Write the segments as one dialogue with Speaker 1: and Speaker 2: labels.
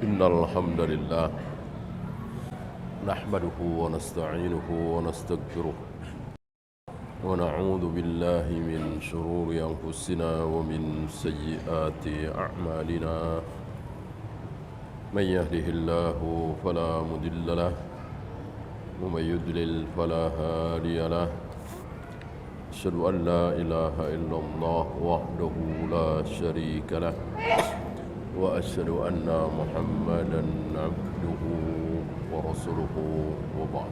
Speaker 1: Innal hamdalillah nahmaduhu wa nasta'inuhu wa nastaghfiruh wa na'udzu billahi min shururi anfusina wa min sayyiati a'malina man yahdihillahu fala mudilla lahu wa man yudlil fala hadiya lahu asyhadu an la ilaha illallah wahdahu la syarika lahu wa asyhadu anna Muhammadan abduhu wa rasuluhu wa ba'd.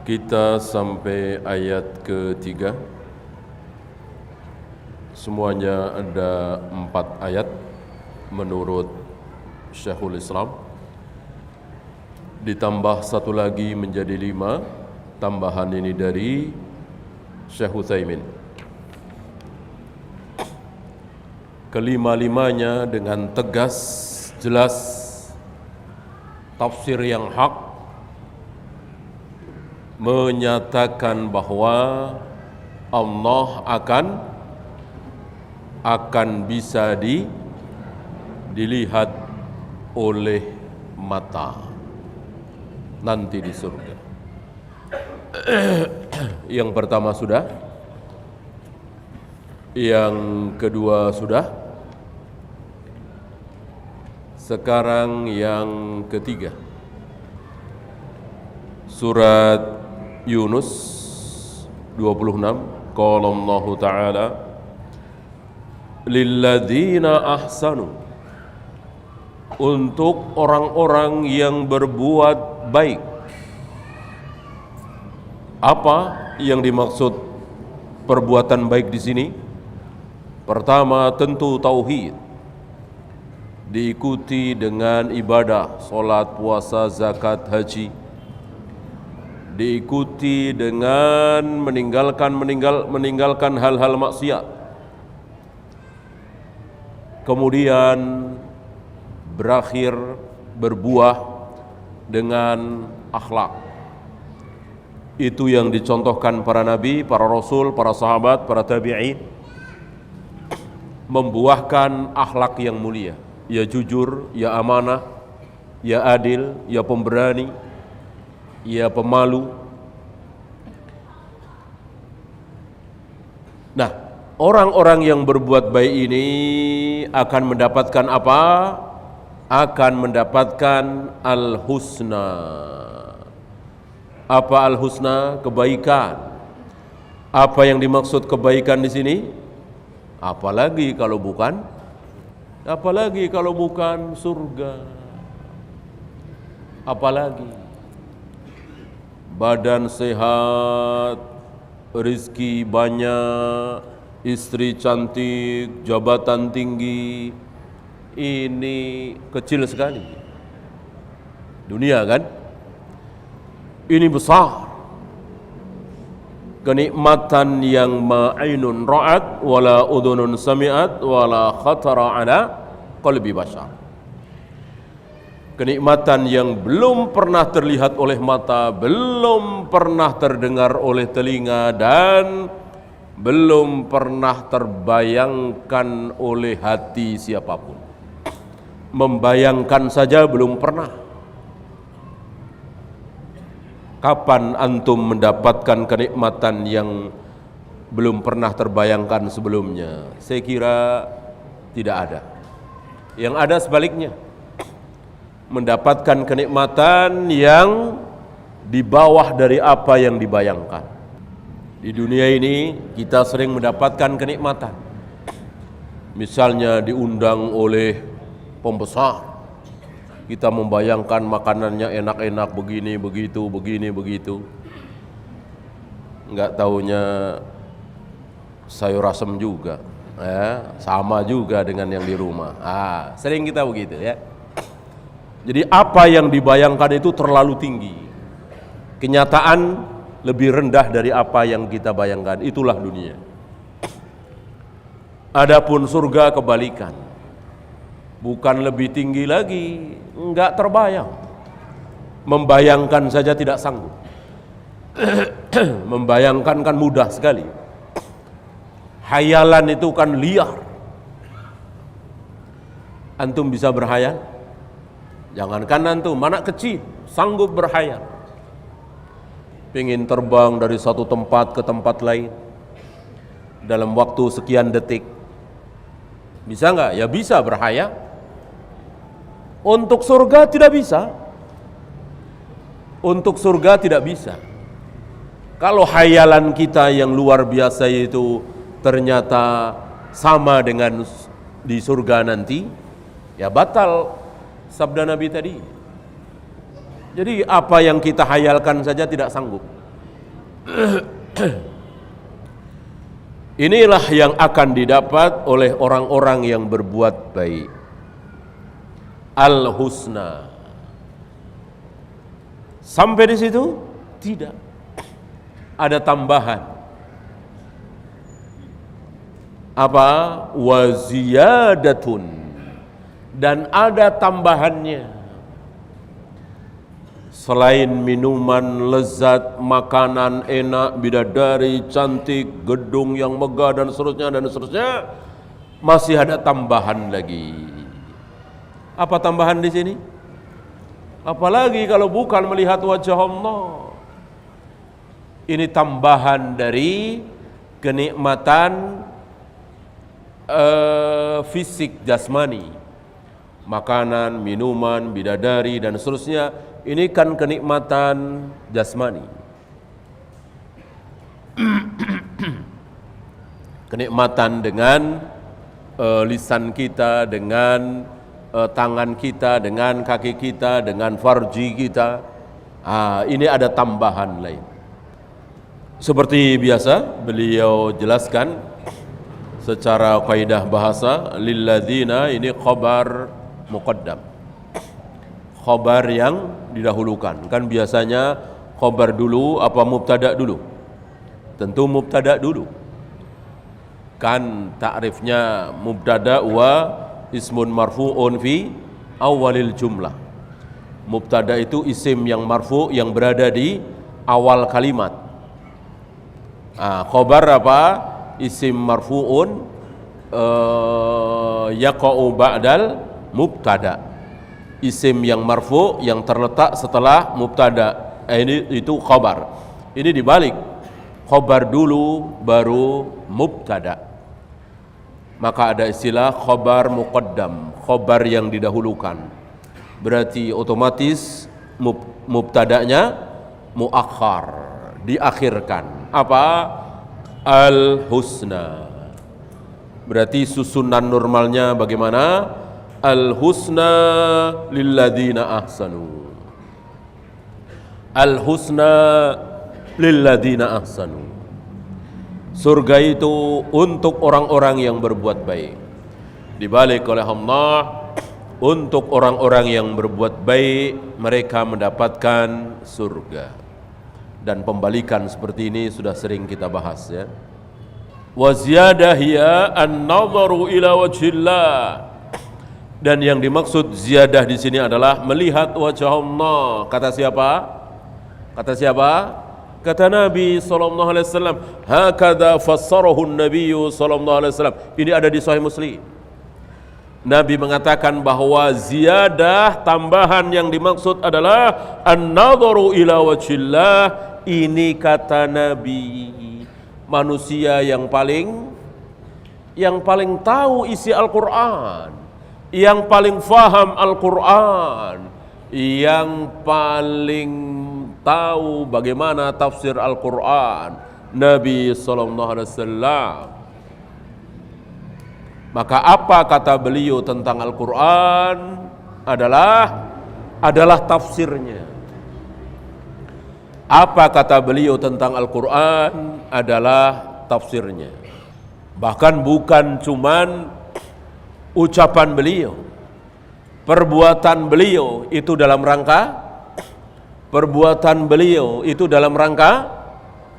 Speaker 1: Kita sampai ayat ketiga. Semuanya ada 4 ayat menurut Syekhul Islam. Ditambah satu lagi menjadi 5. Tambahan ini dari Syekh Utsaimin. Kelima-limanya dengan tegas, jelas, tafsir yang hak, menyatakan bahwa Allah akan bisa dilihat oleh mata nanti di surga. Yang pertama sudah, yang kedua sudah, sekarang yang ketiga. Surat Yunus 26, qala Allah Ta'ala lilladzina ahsanu, untuk orang-orang yang berbuat baik. Apa yang dimaksud perbuatan baik di sini? Pertama tentu tauhid, diikuti dengan ibadah, salat, puasa, zakat, haji. Diikuti dengan meninggalkan hal-hal maksiat. Kemudian berakhir berbuah dengan akhlak. Itu yang dicontohkan para nabi, para rasul, para sahabat, para tabi'in, membuahkan akhlak yang mulia. Ya jujur, ya amanah, ya adil, ya pemberani, ya pemalu. Nah, orang-orang yang berbuat baik ini akan mendapatkan apa? Akan mendapatkan al-husna. Apa al-husna? Kebaikan. Apa yang dimaksud kebaikan di sini? Apalagi kalau bukan surga. Apalagi badan sehat, rezeki banyak, istri cantik, jabatan tinggi. Ini kecil sekali. Dunia kan? Ini besar. Kenikmatan yang ma'ainun ra'at wala udhunun sami'at wala khatara ala qalbi bashar. Kenikmatan yang belum pernah terlihat oleh mata, belum pernah terdengar oleh telinga, dan belum pernah terbayangkan oleh hati siapapun. Membayangkan saja belum pernah. Kapan antum mendapatkan kenikmatan yang belum pernah terbayangkan sebelumnya? Saya kira tidak ada. Yang ada sebaliknya, mendapatkan kenikmatan yang di bawah dari apa yang dibayangkan. Di dunia ini kita sering mendapatkan kenikmatan. Misalnya diundang oleh pembesar, kita membayangkan makanannya enak-enak begini, begitu, begini, begitu. Enggak taunya sayur asem juga, ya, sama juga dengan yang di rumah. Sering kita begitu ya. Jadi apa yang dibayangkan itu terlalu tinggi. Kenyataan lebih rendah dari apa yang kita bayangkan. Itulah dunia. Adapun surga kebalikan. Bukan lebih tinggi lagi, enggak terbayang. Membayangkan saja tidak sanggup. Membayangkan kan mudah sekali. Hayalan itu kan liar. Antum bisa berhayal? Jangankan antum, anak kecil sanggup berhayal. Pengen terbang dari satu tempat ke tempat lain dalam waktu sekian detik. Bisa nggak? Ya bisa berhayal. Untuk surga tidak bisa. Untuk surga tidak bisa. Kalau hayalan kita yang luar biasa itu ternyata sama dengan di surga nanti, ya batal sabda Nabi tadi. Jadi apa yang kita hayalkan saja tidak sanggup. Inilah yang akan didapat oleh orang-orang yang berbuat baik. Al-husna. Sampai di situ? Tidak. Ada tambahan. Apa? Waziyadatun. Dan ada tambahannya. Selain minuman lezat, makanan enak, bidadari cantik, gedung yang megah dan seterusnya, masih ada tambahan lagi. Apa tambahan di sini? Apalagi kalau bukan melihat wajah Allah. Ini tambahan dari kenikmatan fisik jasmani. Makanan, minuman, bidadari dan seterusnya, ini kan kenikmatan jasmani. Kenikmatan dengan lisan kita, dengan tangan kita, dengan kaki kita, dengan farji kita. Ini ada tambahan lain. Seperti biasa beliau jelaskan secara kaidah bahasa, lilladzina, ini khabar muqaddam, khabar yang didahulukan. Kan biasanya khabar dulu apa mubtada dulu? Tentu mubtada dulu. Kan takrifnya mubtada wa ismun marfu'un fi awalil jumlah. Mubtada itu isim yang marfu' yang berada di awal kalimat. Khabar apa? Isim marfu'un yaqa'u ba'dal mubtada. Isim yang marfu' yang terletak setelah mubtada. Ini itu khabar. Ini dibalik. Khabar dulu baru mubtada. Maka ada istilah khabar muqaddam, khabar yang didahulukan. Berarti otomatis mubtadanya muakhar, diakhirkan. Apa? Al-husna. Berarti susunan normalnya bagaimana? Al-husna lilladzina ahsanu. Al-husna lilladzina ahsanu. Surga itu untuk orang-orang yang berbuat baik. Dibalik oleh Allah, untuk orang-orang yang berbuat baik, mereka mendapatkan surga. Dan pembalikan seperti ini sudah sering kita bahas ya. Wa ziyadah hiya an-nadharu ila wajhillah. Dan yang dimaksud ziyadah di sini adalah melihat wajah Allah. Kata siapa? Kata siapa? Kata Nabi SAW, hakadha fassarahu Nabi SAW. Ini ada di Sahih Muslim. Nabi mengatakan bahwa ziyadah, tambahan yang dimaksud adalah an-nadharu ila wajhillah. Ini kata Nabi, manusia yang paling tahu isi Al-Quran, yang paling faham Al-Quran, yang paling tahu bagaimana tafsir Al-Quran, Nabi SAW. Maka apa kata beliau tentang Al-Quran adalah tafsirnya. Apa kata beliau tentang Al-Quran adalah tafsirnya. Bahkan bukan cuman ucapan beliau, perbuatan beliau itu dalam rangka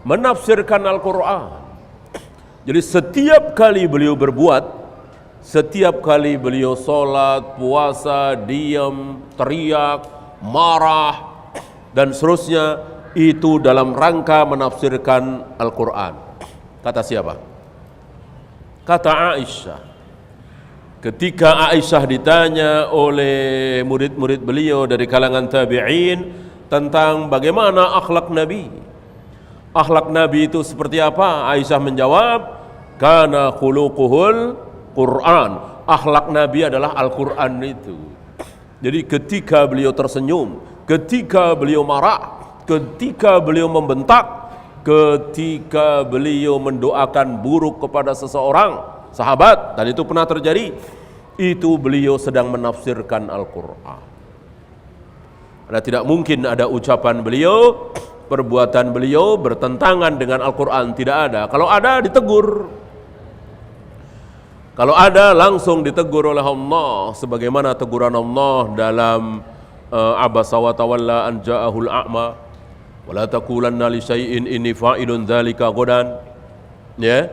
Speaker 1: menafsirkan Al-Quran. Jadi setiap kali beliau berbuat, setiap kali beliau sholat, puasa, diam, teriak, marah dan seterusnya, itu dalam rangka menafsirkan Al-Quran. Kata siapa? Kata Aisyah. Ketika Aisyah ditanya oleh murid-murid beliau dari kalangan tabi'in tentang bagaimana akhlak Nabi. Akhlak Nabi itu seperti apa? Aisyah menjawab, kana khuluquhul Quran. Akhlak Nabi adalah Al-Quran itu. Jadi ketika beliau tersenyum, ketika beliau marah, ketika beliau membentak, ketika beliau mendoakan buruk kepada seseorang sahabat, dan itu pernah terjadi, itu beliau sedang menafsirkan Al-Quran. Karena tidak mungkin ada ucapan beliau, perbuatan beliau bertentangan dengan Al-Quran, tidak ada. Kalau ada, ditegur. Kalau ada, langsung ditegur oleh Allah, sebagaimana teguran Allah dalam Abasa wa tawalla an ja'ahul a'ma wala taqulanna li syai'in inni fa'ilun dzalika ghadan, ya,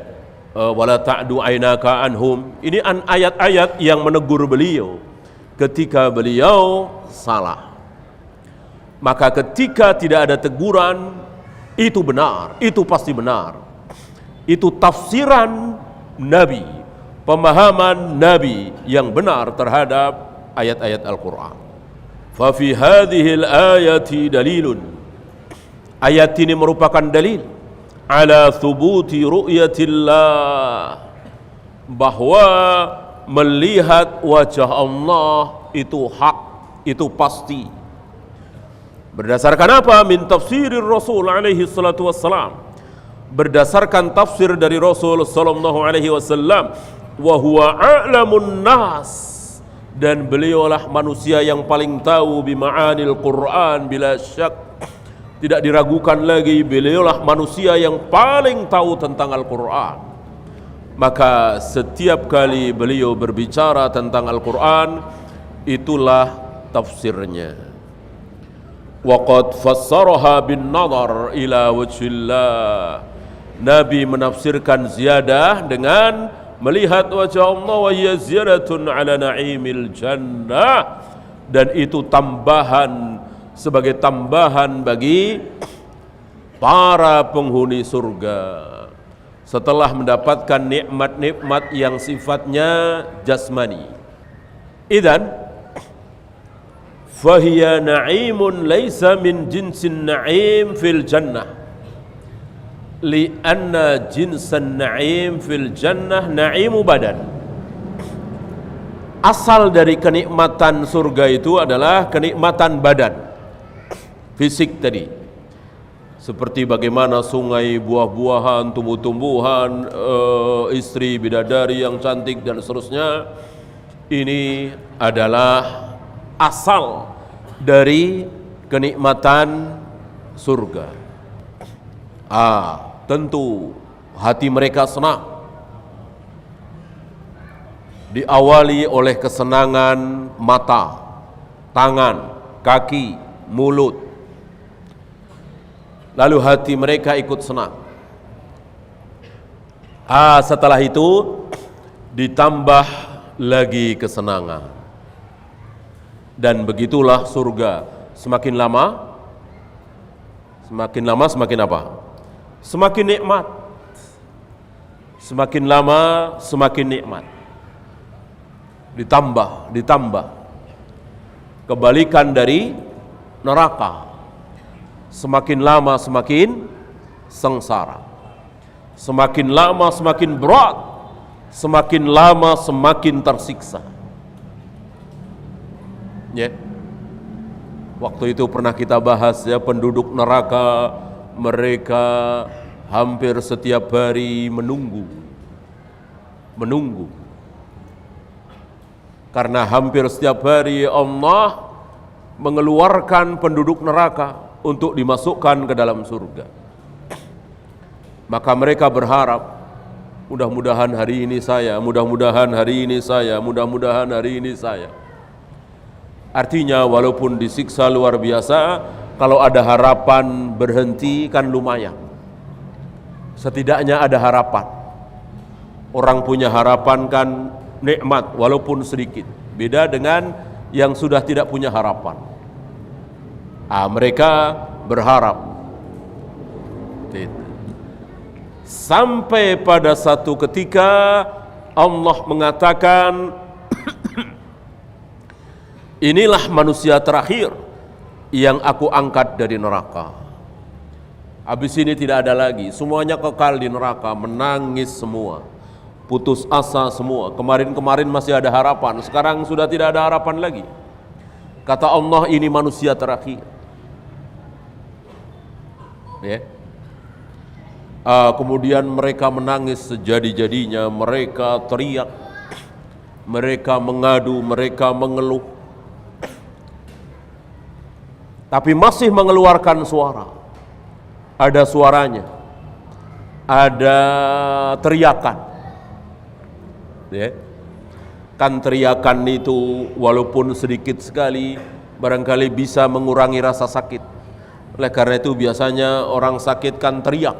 Speaker 1: wala ta'du aynaka anhum. Ini ayat-ayat yang menegur beliau ketika beliau salah. Maka ketika tidak ada teguran, itu benar, itu pasti benar. Itu tafsiran Nabi, pemahaman Nabi yang benar terhadap ayat-ayat Al-Quran. Fa fi hadhil ayati dalilun. Ayat ini merupakan dalil ala thubuti ru'yatillah, bahwa melihat wajah Allah itu hak, itu pasti. Berdasarkan apa? Min tafsirir Rasul alaihi salatu wassalam. Berdasarkan tafsir dari Rasul sallallahu alaihi wasallam, wa huwa a'lamun nas, dan beliaulah manusia yang paling tahu bima'anil Quran bila syak. Tidak diragukan lagi, beliaulah manusia yang paling tahu tentang Al-Quran. Maka setiap kali beliau berbicara tentang Al-Quran, itulah tafsirnya. Waqad fassaraha bin nazar ila wajhillah. Nabi menafsirkan ziyadah dengan melihat wajah Allah, wa hiya ziyaratun ala na'imil jannah, dan itu tambahan, sebagai tambahan bagi para penghuni surga setelah mendapatkan nikmat-nikmat yang sifatnya jasmani. Idzan fahiya na'imun laisa min jinsin na'im fil jannah, lianna jinsan na'im fil jannah na'imu badan. Asal dari kenikmatan surga itu adalah kenikmatan badan, fisik tadi, seperti bagaimana sungai, buah-buahan, tumbuh-tumbuhan, istri bidadari yang cantik dan seterusnya. Ini adalah asal dari kenikmatan surga. Tentu hati mereka senang, diawali oleh kesenangan mata, tangan, kaki, mulut. Lalu hati mereka ikut senang. Setelah itu ditambah lagi kesenangan. Dan begitulah surga. Semakin lama semakin apa? Semakin nikmat. Semakin lama semakin nikmat. Ditambah. Kebalikan dari neraka. Semakin lama semakin sengsara, semakin lama semakin berat, semakin lama semakin tersiksa. Ya. Waktu itu pernah kita bahas, ya, penduduk neraka, mereka hampir setiap hari menunggu. Karena hampir setiap hari Allah mengeluarkan penduduk neraka untuk dimasukkan ke dalam surga. Maka mereka berharap, mudah-mudahan hari ini saya, mudah-mudahan hari ini saya, mudah-mudahan hari ini saya. Artinya walaupun disiksa luar biasa, kalau ada harapan berhenti kan lumayan. Setidaknya ada harapan. Orang punya harapan kan nikmat walaupun sedikit. Beda dengan yang sudah tidak punya harapan. Mereka berharap. Sampai pada satu ketika Allah mengatakan, inilah manusia terakhir yang aku angkat dari neraka. Habis ini tidak ada lagi, semuanya kekal di neraka, menangis semua, putus asa semua. Kemarin-kemarin masih ada harapan, sekarang sudah tidak ada harapan lagi. Kata Allah, ini manusia terakhir. Ya. Kemudian mereka menangis sejadi-jadinya, mereka teriak, mereka mengadu, mereka mengeluh, tapi masih mengeluarkan suara. Ada suaranya, ada teriakan. Ya. Kan teriakan itu walaupun sedikit sekali barangkali bisa mengurangi rasa sakit. Oleh karena itu biasanya orang sakit kan teriak,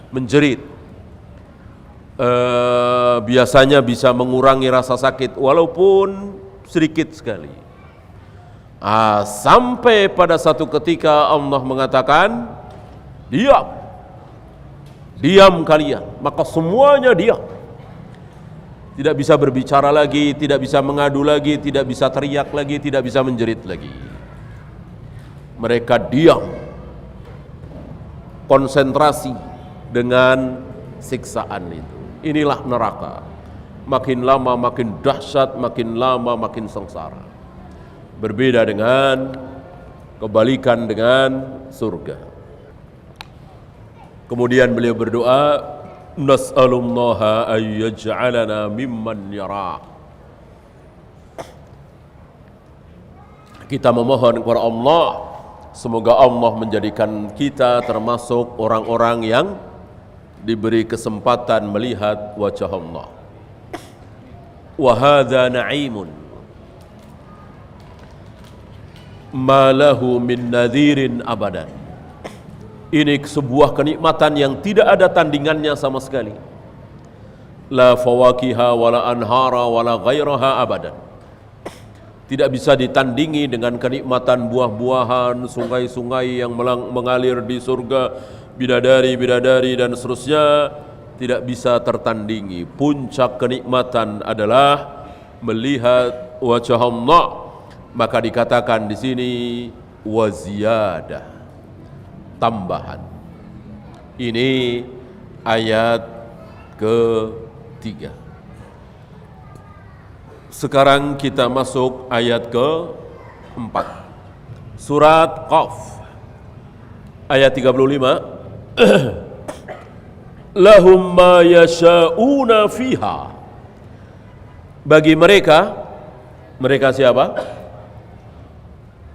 Speaker 1: menjerit, biasanya bisa mengurangi rasa sakit walaupun sedikit sekali. Sampai pada satu ketika Allah mengatakan, diam kalian, maka semuanya diam. Tidak bisa berbicara lagi, tidak bisa mengadu lagi, tidak bisa teriak lagi, tidak bisa menjerit lagi. Mereka diam, konsentrasi dengan siksaan itu. Inilah neraka. Makin lama makin dahsyat, makin lama makin sengsara. Berbeda dengan, kebalikan dengan surga. Kemudian beliau berdoa, nas'alullaha ayyaj'alana mimman yara. Kita memohon kepada Allah, semoga Allah menjadikan kita termasuk orang-orang yang diberi kesempatan melihat wajah Allah. Wa hadza na'imun ma lahu min nadhirin abadan. Ini sebuah kenikmatan yang tidak ada tandingannya sama sekali. La fawakiha wala anhara wala ghairaha abadan. Tidak bisa ditandingi dengan kenikmatan buah-buahan, sungai-sungai yang mengalir di surga, bidadari-bidadari dan seterusnya, tidak bisa tertandingi. Puncak kenikmatan adalah melihat wajah Allah. Maka dikatakan di sini waziyadah, tambahan. Ini ayat ketiga. Sekarang kita masuk ayat ke-4. Surat Qaf. Ayat 35. Lahum ma yasha'una fiha. Bagi mereka siapa?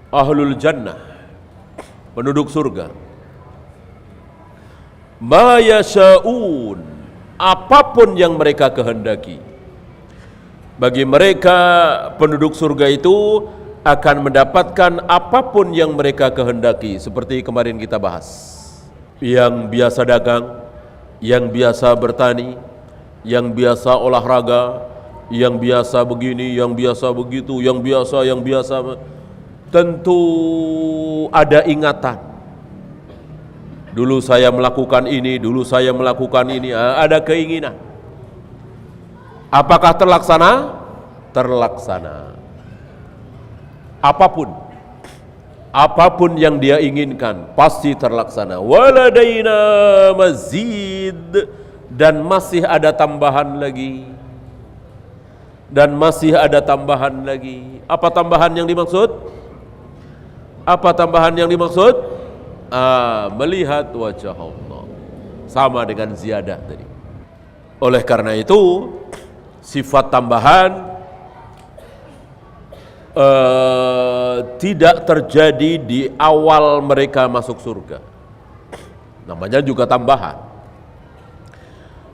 Speaker 1: Ahlul jannah, penduduk surga. Ma yasha'un, apapun yang mereka kehendaki. Bagi mereka penduduk surga itu akan mendapatkan apapun yang mereka kehendaki. Seperti kemarin kita bahas, yang biasa dagang, yang biasa bertani, yang biasa olahraga, yang biasa begini, yang biasa begitu, yang biasa, tentu ada ingatan. Dulu saya melakukan ini, ada keinginan. Apakah terlaksana? Terlaksana. Apapun yang dia inginkan pasti terlaksana. Waladaina mazid, dan masih ada tambahan lagi. Apa tambahan yang dimaksud? Melihat wajah Allah. Sama dengan ziyadah tadi. Oleh karena itu, sifat tambahan tidak terjadi di awal mereka masuk surga. Namanya juga tambahan.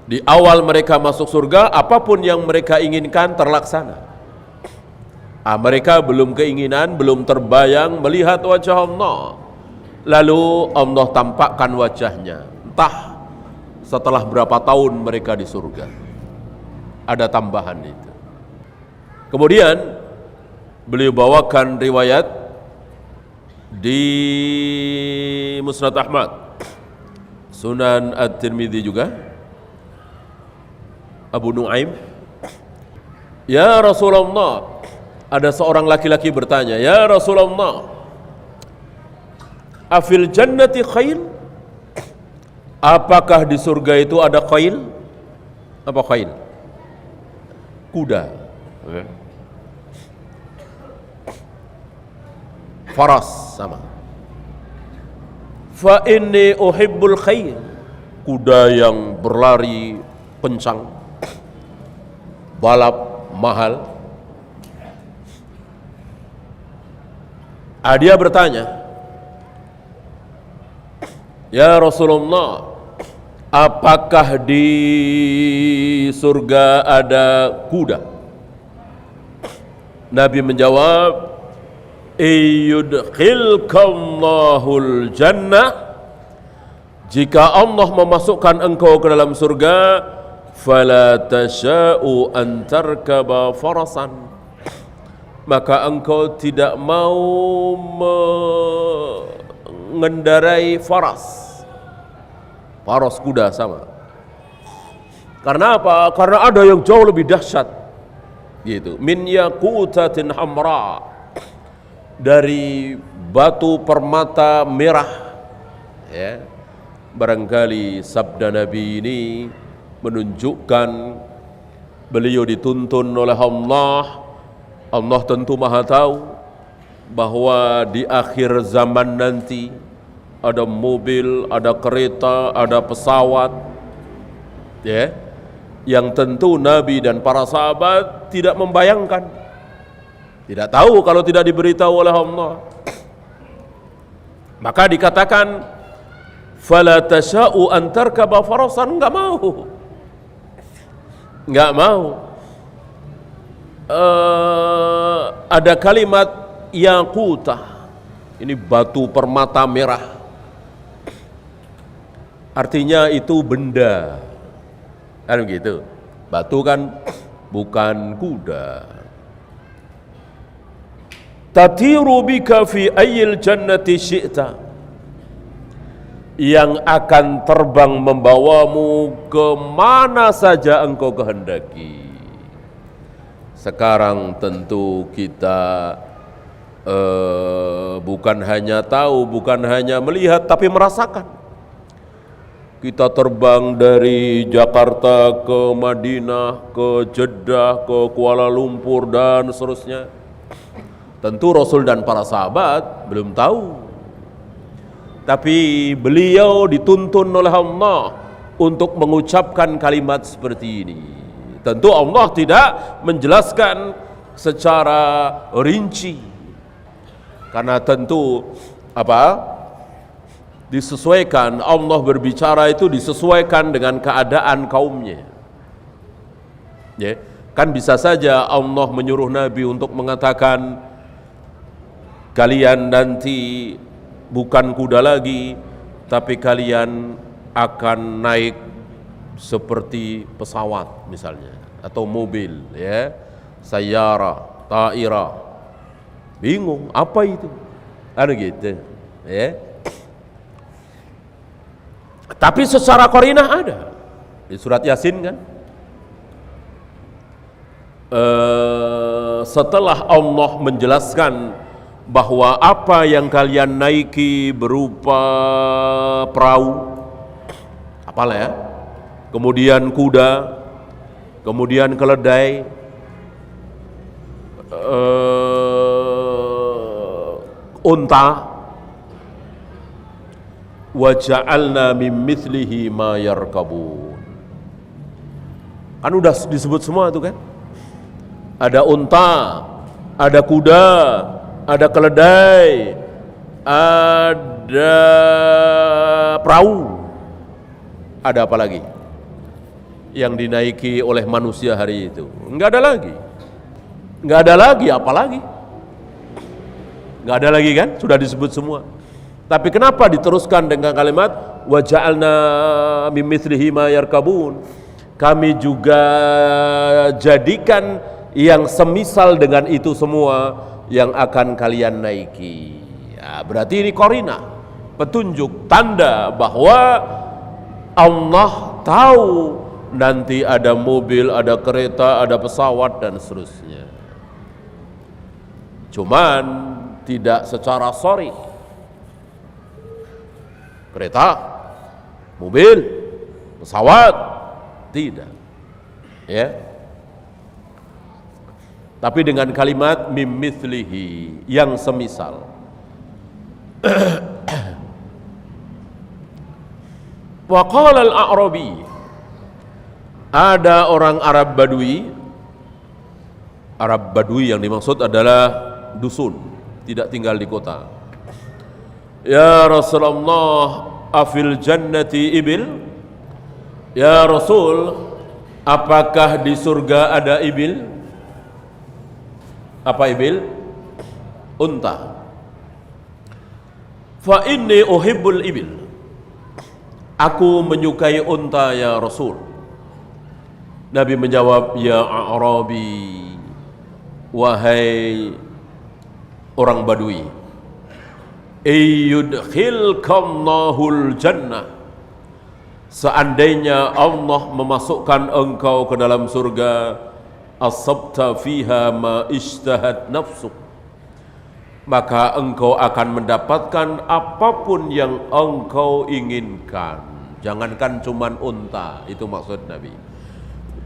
Speaker 1: Di awal mereka masuk surga, apapun yang mereka inginkan terlaksana. Mereka belum keinginan, belum terbayang melihat wajah Allah. Lalu Allah tampakkan wajahnya. Entah setelah berapa tahun mereka di surga. Ada tambahan itu. Kemudian beliau bawakan riwayat di Musnad Ahmad, Sunan At-Tirmidzi juga, Abu Nuaim. Ya Rasulullah, ada seorang laki-laki bertanya, "Ya Rasulullah, afil jannati khail?" Apakah di surga itu ada khail? Apa khail? Kuda. Faras sama. Fa inni uhibbul khail. Kuda yang berlari kencang, balap mahal. Dia bertanya, "Ya Rasulullah, apakah di surga ada kuda?" Nabi menjawab, "Iyudkhilkallahul jannah." Jika Allah memasukkan engkau ke dalam surga, fala tasha'u an tarkaba farasan, maka engkau tidak mau mengendarai faras kuda sama. Karena apa? Karena ada yang jauh lebih dahsyat, gitu. Min yaqutatin hamra, dari batu permata merah, ya. Barangkali sabda Nabi ini menunjukkan beliau dituntun oleh Allah. Allah tentu maha tahu bahwa di akhir zaman nanti ada mobil, ada kereta, ada pesawat, ya, yang tentu Nabi dan para sahabat tidak membayangkan, tidak tahu kalau tidak diberitahu oleh Allah. Maka dikatakan, fala tasha'u an tarkaba farasan, enggak mau. Ada kalimat yaqutah, ini batu permata merah, artinya itu benda, kan begitu. Batu kan bukan kuda. Tatiru bika fi ayyil jannati syi'ta, yang akan terbang membawamu kemana saja engkau kehendaki. Sekarang tentu kita bukan hanya tahu, bukan hanya melihat, tapi merasakan. Kita terbang dari Jakarta ke Madinah, ke Jeddah, ke Kuala Lumpur, dan seterusnya. Tentu Rasul dan para sahabat belum tahu, tapi beliau dituntun oleh Allah untuk mengucapkan kalimat seperti ini. Tentu Allah tidak menjelaskan secara rinci, karena tentu disesuaikan. Allah berbicara itu disesuaikan dengan keadaan kaumnya, ya. Kan bisa saja Allah menyuruh Nabi untuk mengatakan, kalian nanti bukan kuda lagi, tapi kalian akan naik seperti pesawat misalnya, atau mobil, ya, sayyara, ta'ira. Bingung apa itu? Ada gitu, ya. Tapi secara qarinah ada di surat Yasin, kan. Setelah Allah menjelaskan bahwa apa yang kalian naiki berupa perahu, apalah ya, kemudian kuda, kemudian keledai, unta, wa ja'alna min mithlihi ma yarkabun. Kan udah disebut semua itu, kan. Ada unta, ada kuda, ada keledai, ada perahu. Ada apa lagi yang dinaiki oleh manusia hari itu? Enggak ada lagi. Enggak ada lagi, apa lagi? Enggak ada lagi, kan? Sudah disebut semua. Tapi kenapa diteruskan dengan kalimat wa ja'alna min mithlihi ma yarkabun? Kami juga jadikan yang semisal dengan itu semua yang akan kalian naiki. Ya, berarti ini qarinah, petunjuk, tanda bahwa Allah tahu nanti ada mobil, ada kereta, ada pesawat, dan seterusnya. Cuman tidak secara sorry. Kereta, mobil, pesawat, tidak. Ya. Tapi dengan kalimat mimithlihi, yang semisal. Wa qala al-a'rabi, ada orang Arab Badui yang dimaksud adalah dusun, tidak tinggal di kota. Ya Rasulullah, afil jannati ibil? Ya Rasul, apakah di surga ada ibil? Apa ibil? Unta. Fa inni uhibbul ibil. Aku menyukai unta ya Rasul. Nabi menjawab, ya A'rabi, wahai orang Badui, ayyudkhilkallahul jannah, seandainya Allah memasukkan engkau ke dalam surga, asabta fiha ma ishtahat nafsuk, maka engkau akan mendapatkan apapun yang engkau inginkan. Jangankan cuman unta, itu maksud Nabi,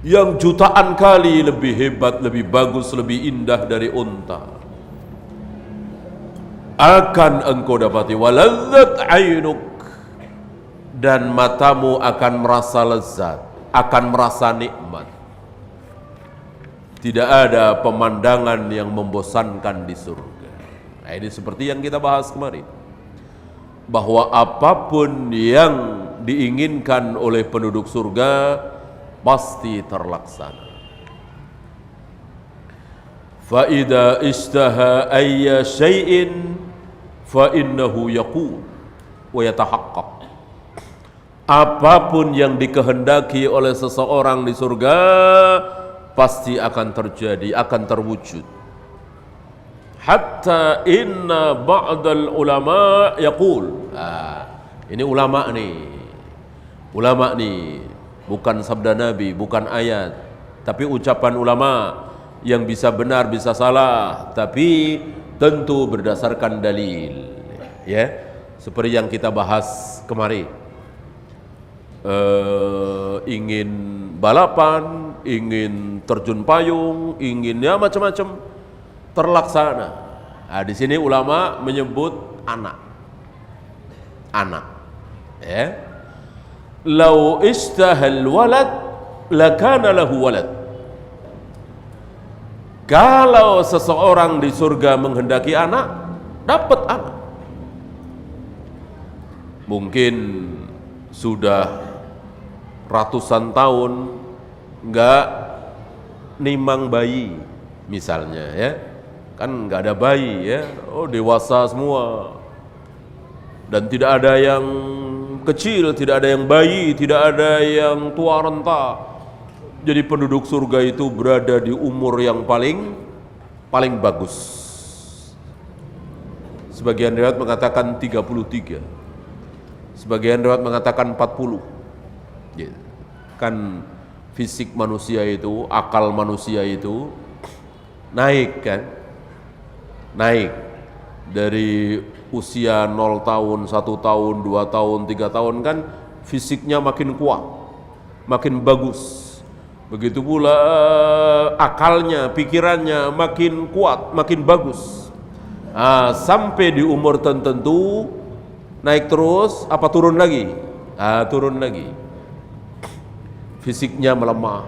Speaker 1: yang jutaan kali lebih hebat, lebih bagus, lebih indah dari unta akan engkau dapati. Waladzat ainuk, dan matamu akan merasa lezat, akan merasa nikmat. Tidak ada pemandangan yang membosankan di surga. Nah, ini seperti yang kita bahas kemarin, bahwa apapun yang diinginkan oleh penduduk surga pasti terlaksana. Fa idza istaha ayya syai'in fa innahu yaqul wa yatahaqqaq. Apapun yang dikehendaki oleh seseorang di surga pasti akan terjadi, akan terwujud. Hatta inna ba'dal ulama yaqul. Ini ulama nih, bukan sabda Nabi, bukan ayat, tapi ucapan ulama yang bisa benar, bisa salah, tapi tentu berdasarkan dalil. Ya, seperti yang kita bahas kemarin. Ingin balapan, ingin terjun payung, ingin ya macam-macam, terlaksana. Nah, di sini ulama menyebut anak. Ya. Lau istahal walad lakana lahu walad. Kalau seseorang di surga menghendaki anak, dapat anak. Mungkin sudah ratusan tahun enggak nimang bayi misalnya, ya kan enggak ada bayi, ya, dewasa semua, dan tidak ada yang kecil, tidak ada yang bayi, tidak ada yang tua renta. Jadi penduduk surga itu berada di umur yang paling bagus. Sebagian riwayat mengatakan 33, sebagian riwayat mengatakan 40. Kan fisik manusia itu, akal manusia itu naik kan, naik dari usia 0 tahun, 1 tahun, 2 tahun, 3 tahun kan fisiknya makin kuat, makin bagus. Begitu pula akalnya, pikirannya makin kuat, makin bagus. Sampai di umur tertentu naik terus, apa turun lagi? Turun lagi. Fisiknya melemah,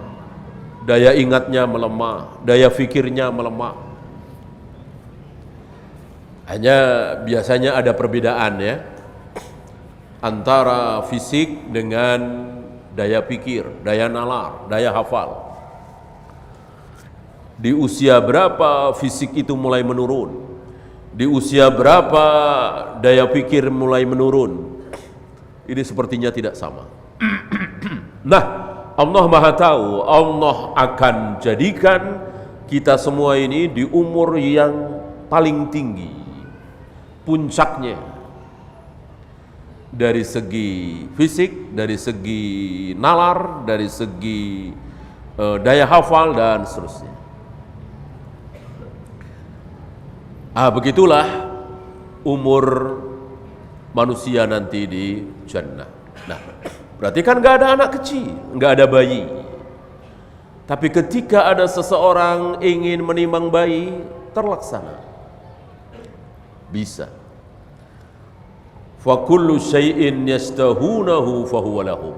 Speaker 1: daya ingatnya melemah, daya fikirnya melemah. Hanya biasanya ada perbedaan, ya, antara fisik dengan daya pikir, daya nalar, daya hafal. Di usia berapa fisik itu mulai menurun? Di usia berapa daya pikir mulai menurun? Ini sepertinya tidak sama. Nah, Allah Maha Tahu, Allah akan jadikan kita semua ini di umur yang paling tinggi, puncaknya, dari segi fisik, dari segi nalar, dari segi daya hafal dan seterusnya. Begitulah umur manusia nanti di jannah. Nah, berarti kan nggak ada anak kecil, nggak ada bayi. Tapi ketika ada seseorang ingin menimang bayi, terlaksana. Bisa. Fa kullu syai'in yastahunahu fahuwa lahum.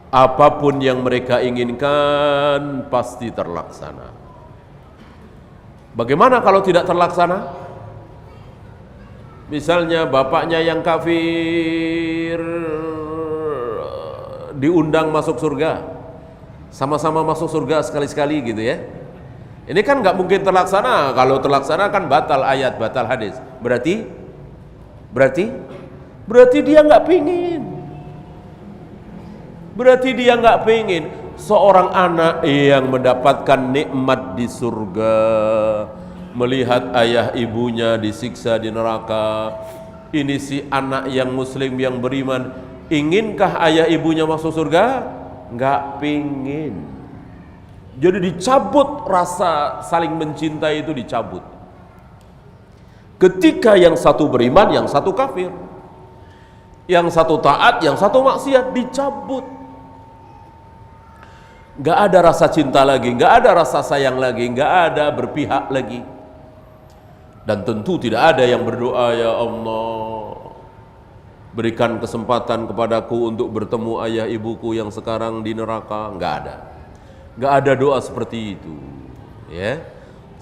Speaker 1: Apapun yang mereka inginkan pasti terlaksana. Bagaimana kalau tidak terlaksana? Misalnya bapaknya yang kafir diundang masuk surga, sama-sama masuk surga sekali-sekali gitu ya. Ini kan nggak mungkin terlaksana. Kalau terlaksana kan batal ayat, batal hadis. Berarti dia nggak pingin. Berarti dia nggak pingin seorang anak yang mendapatkan nikmat di surga, melihat ayah ibunya disiksa di neraka. Ini si anak yang muslim yang beriman, inginkah ayah ibunya masuk surga? Nggak pingin. Jadi dicabut rasa saling mencintai itu, dicabut. Ketika yang satu beriman, yang satu kafir, yang satu taat, yang satu maksiat, dicabut. Nggak ada rasa cinta lagi, nggak ada rasa sayang lagi, nggak ada berpihak lagi. Dan tentu tidak ada yang berdoa, ya Allah, berikan kesempatan kepadaku untuk bertemu ayah ibuku yang sekarang di neraka. Nggak ada. Nggak ada doa seperti itu, ya.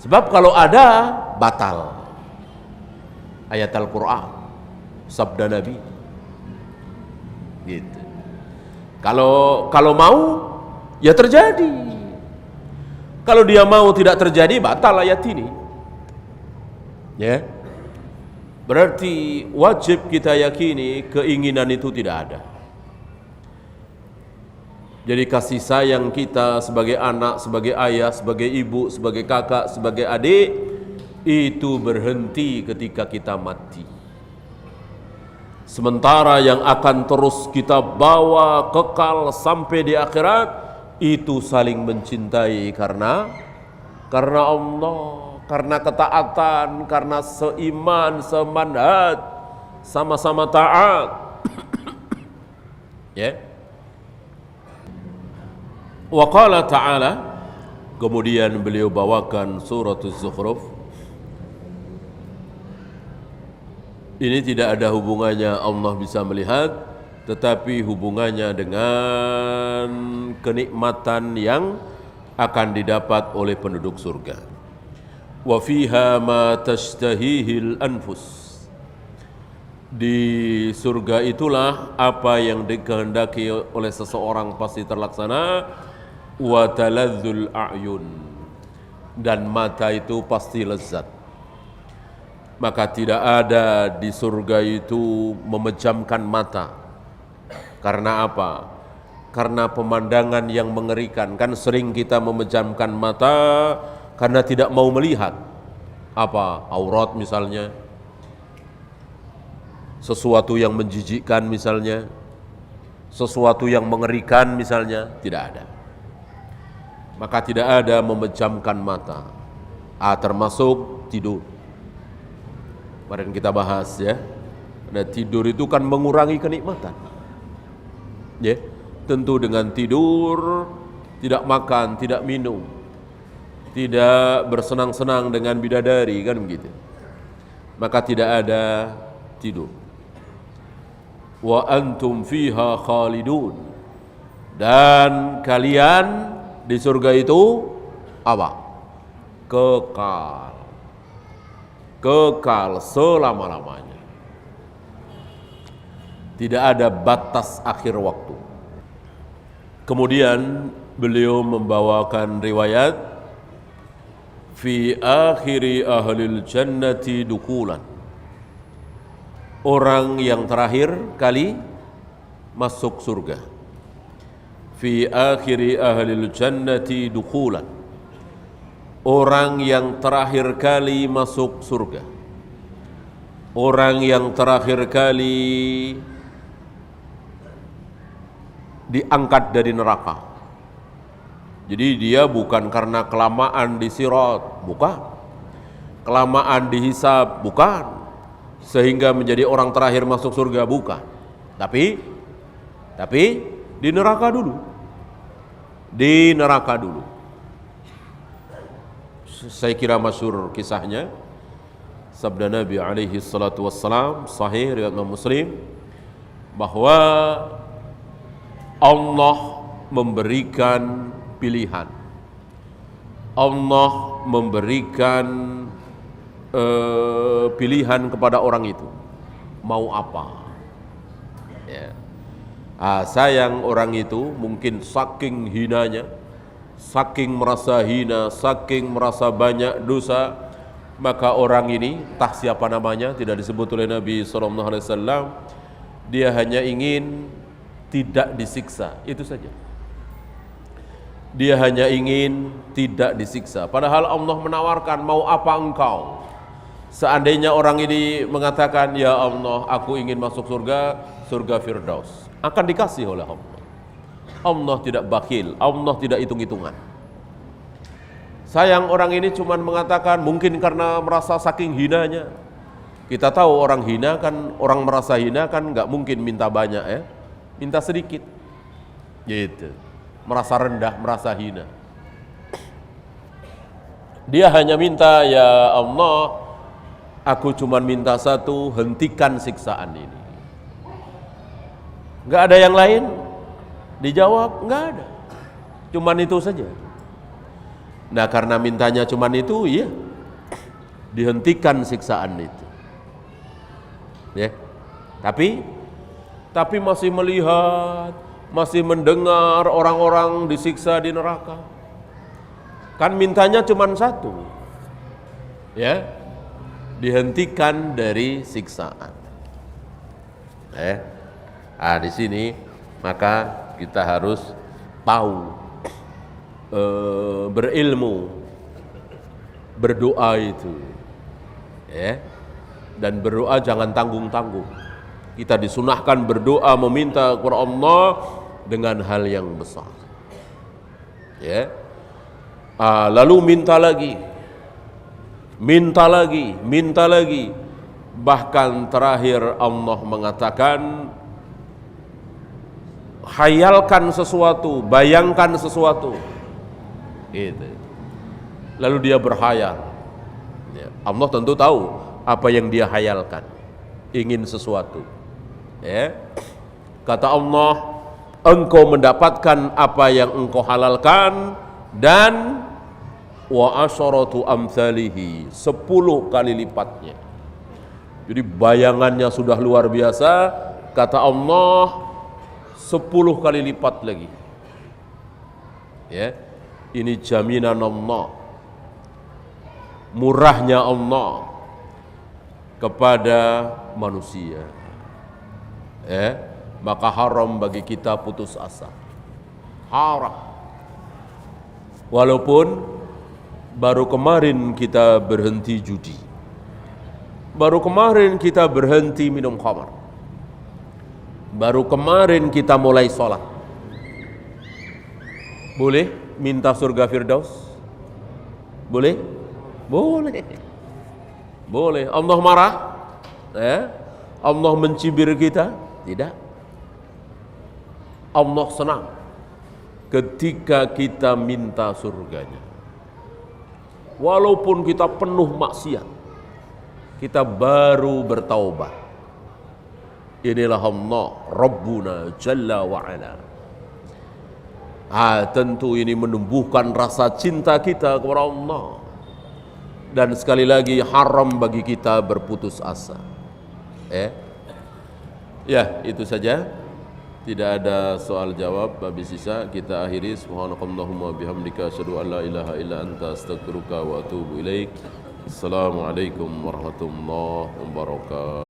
Speaker 1: Sebab kalau ada, batal ayat Al-Quran, sabda Nabi, gitu. Kalau mau, ya terjadi. Kalau dia mau tidak terjadi, batal ayat ini, ya. Berarti wajib kita yakini keinginan itu tidak ada. Jadi kasih sayang kita sebagai anak, sebagai ayah, sebagai ibu, sebagai kakak, sebagai adik, itu berhenti ketika kita mati. Sementara yang akan terus kita bawa kekal sampai di akhirat, itu saling mencintai karena Allah, karena ketaatan, karena seiman, semanhat, sama-sama taat. Ya. Wa qala ta'ala, kemudian beliau bawakan surat Az-Zukhruf. Ini tidak ada hubungannya Allah bisa melihat, tetapi hubungannya dengan kenikmatan yang akan didapat oleh penduduk surga. Wa fiha ma tashtahihil anfus. Di surga itulah apa yang dikehendaki oleh seseorang pasti terlaksana. Wa taladzul a'yun, dan mata itu pasti lezat. Maka tidak ada di surga itu memejamkan mata. Karena apa? Karena pemandangan yang mengerikan. Kan sering kita memejamkan mata karena tidak mau melihat apa aurat misalnya, sesuatu yang menjijikkan misalnya, sesuatu yang mengerikan misalnya, tidak ada. Maka tidak ada memejamkan mata, termasuk tidur. Kemarin kita bahas ya, nah, tidur itu kan mengurangi kenikmatan. Ya, tentu dengan tidur tidak makan, tidak minum, tidak bersenang-senang dengan bidadari, kan begitu. Maka tidak ada tidur. Wa antum fiha khalidun, dan kalian di surga itu apa? Kekal selama-lamanya. Tidak ada batas akhir waktu. Kemudian beliau membawakan riwayat fi akhiri ahlil jannati dukulan. Orang yang terakhir kali masuk surga. Fi akhiri ahlil jannati dukulan. Orang yang terakhir kali masuk surga. Orang yang terakhir kali diangkat dari neraka. Jadi dia bukan karena kelamaan di sirat, bukan. kelamaan dihisab, bukan. Sehingga menjadi orang terakhir masuk surga, bukan. Tapi di neraka dulu. Di neraka dulu. Saya kira masyhur kisahnya, sabda Nabi alaihi salatu wassalam, sahih riwayat Muslim, bahwa Allah memberikan pilihan. Allah memberikan pilihan kepada orang itu mau apa. Ya. Sayang orang itu mungkin saking hinanya, saking merasa hina, saking merasa banyak dosa, maka orang ini, entah siapa namanya, tidak disebut oleh Nabi SAW, dia hanya ingin tidak disiksa, itu saja. Dia hanya ingin tidak disiksa. Padahal Allah menawarkan, mau apa engkau? Seandainya orang ini mengatakan, ya Allah, aku ingin masuk surga, surga Firdaus, akan dikasih oleh Allah. Allah tidak bakhil, Allah tidak hitung-hitungan. Sayang orang ini cuma mengatakan, mungkin karena merasa saking hinanya. Kita tahu orang hina kan, orang merasa hina kan nggak mungkin minta banyak, ya, minta sedikit, gitu. Merasa rendah, merasa hina. Dia hanya minta, ya Allah, aku cuma minta satu, hentikan siksaan ini. Nggak ada yang lain? Dijawab, nggak ada. Cuman itu saja. Nah, karena mintanya cuman itu, iya, dihentikan siksaan itu. Ya. Tapi masih melihat, masih mendengar orang-orang disiksa di neraka. Kan mintanya cuman satu. Ya. Dihentikan dari siksaan. Di sini maka kita harus tahu, berilmu, berdoa itu, dan berdoa jangan tanggung-tanggung. Kita disunahkan berdoa meminta kepada Allah dengan hal yang besar. Lalu minta lagi. Bahkan terakhir Allah mengatakan, khayalkan sesuatu, bayangkan sesuatu. Gitu. Lalu dia berhayal. Allah tentu tahu apa yang dia hayalkan. Ingin sesuatu. Kata Allah, engkau mendapatkan apa yang engkau halalkan, dan wa asyaratu amsalihi, 10 kali lipatnya. Jadi bayangannya sudah luar biasa, kata Allah, 10 kali lipat lagi. Ini jaminan Allah, murahnya Allah kepada manusia. Maka haram bagi kita putus asa. Haram. Walaupun baru kemarin kita berhenti judi, baru kemarin kita berhenti minum khamar, baru kemarin kita mulai sholat. Boleh minta surga Firdaus? Boleh? Boleh. Boleh. Allah marah? Allah mencibir kita? Tidak. Allah senang ketika kita minta surganya. Walaupun kita penuh maksiat, kita baru bertaubat. Inilah Allah Rabbuna Jalla wa'ala. Tentu ini menumbuhkan rasa cinta kita kepada Allah. Dan sekali lagi haram bagi kita berputus asa. Ya, itu saja. Tidak ada soal jawab. Habis sisa kita akhiri. Subhanakallahumma bihamdika asyhadu an la ilaha illa anta astaghfiruka wa atubu ilaik. Assalamualaikum warahmatullahi wabarakatuh.